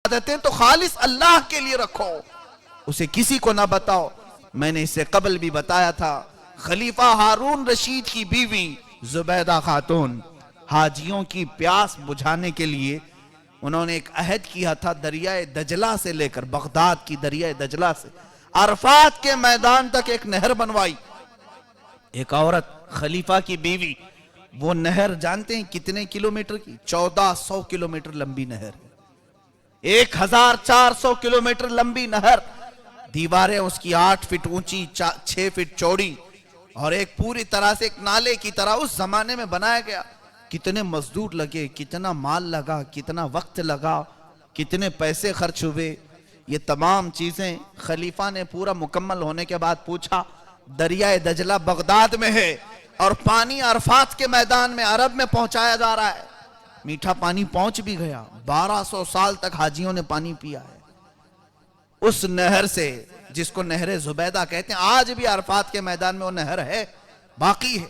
عبادتیں تو خالص اللہ کے لیے رکھو، اسے کسی کو نہ بتاؤ۔ میں نے اس سے قبل بھی بتایا تھا، خلیفہ ہارون رشید کی بیوی زبیدہ خاتون حاجیوں کی پیاس بجھانے کے لیے انہوں نے ایک عہد کیا تھا، دریائے دجلہ سے لے کر بغداد کی دریائے دجلہ سے عرفات کے میدان تک ایک نہر بنوائی۔ ایک عورت خلیفہ کی بیوی، وہ نہر جانتے ہیں کتنے کلومیٹر کی؟ 1400 کلومیٹر لمبی نہر، 1400 کلومیٹر لمبی نہر، دیواریں اس کی 8 فٹ اونچی 6 فٹ چوڑی، اور ایک پوری طرح سے ایک نالے کی طرح اس زمانے میں بنایا گیا۔ کتنے مزدور لگے، کتنا مال لگا، کتنا وقت لگا، کتنے پیسے خرچ ہوئے، یہ تمام چیزیں خلیفہ نے پورا مکمل ہونے کے بعد پوچھا۔ دریائے دجلہ بغداد میں ہے اور پانی عرفات کے میدان میں عرب میں پہنچایا جا رہا ہے۔ میٹھا پانی پہنچ بھی گیا، 1200 سال تک حاجیوں نے پانی پیا ہے اس نہر سے، جس کو نہر زبیدہ کہتے ہیں۔ آج بھی عرفات کے میدان میں وہ نہر ہے، باقی ہے۔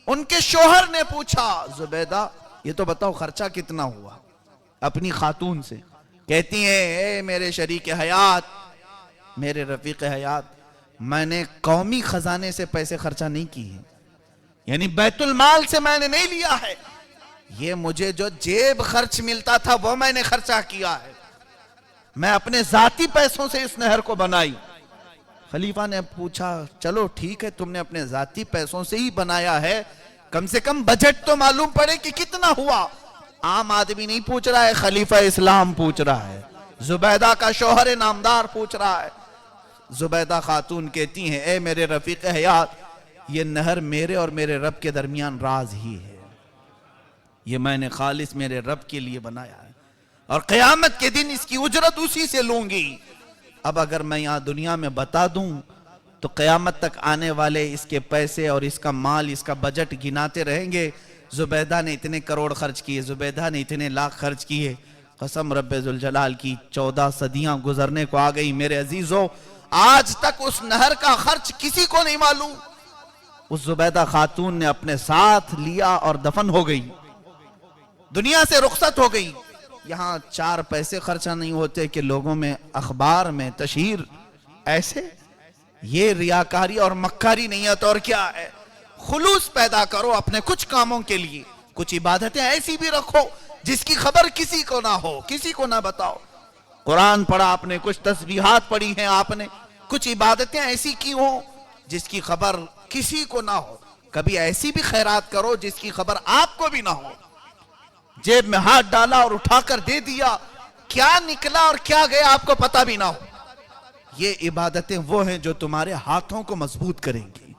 ان کے شوہر نے پوچھا، زبیدہ یہ تو بتاؤ خرچہ کتنا ہوا؟ اپنی خاتون سے کہتی ہیں، اے میرے شریک حیات، میرے رفیق حیات، میں نے قومی خزانے سے پیسے خرچہ نہیں کی ہیں، یعنی بیت المال سے میں نے نہیں لیا ہے، یہ مجھے جو جیب خرچ ملتا تھا وہ میں نے خرچہ کیا ہے، میں اپنے ذاتی پیسوں سے اس نہر کو بنائی۔ خلیفہ نے پوچھا، چلو ٹھیک ہے تم نے اپنے ذاتی پیسوں سے ہی بنایا ہے، کم سے کم بجٹ تو معلوم پڑے کہ کتنا ہوا۔ عام آدمی نہیں پوچھ رہا ہے، خلیفہ اسلام پوچھ رہا ہے، زبیدہ کا شوہر نامدار پوچھ رہا ہے۔ زبیدہ خاتون کہتی ہیں، اے میرے رفیق حیات، یہ نہر میرے اور میرے رب کے درمیان راز ہی ہے، یہ میں نے خالص میرے رب کے لیے بنایا ہے، اور قیامت کے دن اس کی اجرت اسی سے لوں گی۔ اب اگر میں یہاں دنیا میں بتا دوں تو قیامت تک آنے والے اس کے پیسے اور اس کا مال، اس کا بجٹ گناتے رہیں گے، زبیدہ نے اتنے کروڑ خرچ کیے، زبیدہ نے اتنے لاکھ خرچ کیے۔ قسم رب ذوالجلال کی، 14 صدیاں گزرنے کو آ گئی میرے عزیزوں، آج تک اس نہر کا خرچ کسی کو نہیں معلوم۔ اس زبیدہ خاتون نے اپنے ساتھ لیا اور دفن ہو گئی، دنیا سے رخصت ہو گئی۔ یہاں 4 پیسے خرچہ نہیں ہوتے کہ لوگوں میں، اخبار میں تشہیر، ایسے یہ ریاکاری اور مکاری نہیں ہے تو اور کیا ہے؟ خلوص پیدا کرو اپنے کچھ کاموں کے لیے، کچھ عبادتیں ایسی بھی رکھو جس کی خبر کسی کو نہ ہو، کسی کو نہ بتاؤ۔ قرآن پڑھا آپ نے، کچھ تسبیحات پڑھی ہیں آپ نے، کچھ عبادتیں ایسی کی ہوں جس کی خبر کسی کو نہ ہو۔ کبھی ایسی بھی خیرات کرو جس کی خبر آپ کو بھی نہ ہو۔ جیب میں ہاتھ ڈالا اور اٹھا کر دے دیا، کیا نکلا اور کیا گیا آپ کو پتہ بھی نہ ہو۔ یہ عبادتیں وہ ہیں جو تمہارے ہاتھوں کو مضبوط کریں گی،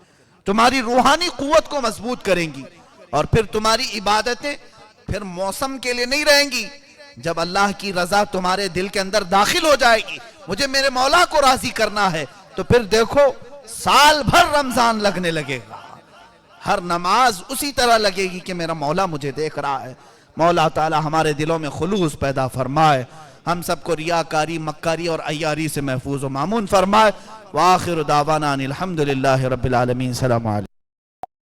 تمہاری روحانی قوت کو مضبوط کریں گی، اور پھر تمہاری عبادتیں پھر موسم کے لیے نہیں رہیں گی۔ جب اللہ کی رضا تمہارے دل کے اندر داخل ہو جائے گی، مجھے میرے مولا کو راضی کرنا ہے، تو پھر دیکھو سال بھر رمضان لگنے لگے گا، ہر نماز اسی طرح لگے گی کہ میرا مولا مجھے دیکھ رہا ہے۔ مولا تعالی ہمارے دلوں میں خلوص پیدا فرمائے، ہم سب کو ریاکاری، مکاری اور عیاری سے محفوظ و مامون فرمائے۔ وآخر دعوانا ان الحمدللہ رب العالمین۔ سلام علیکم۔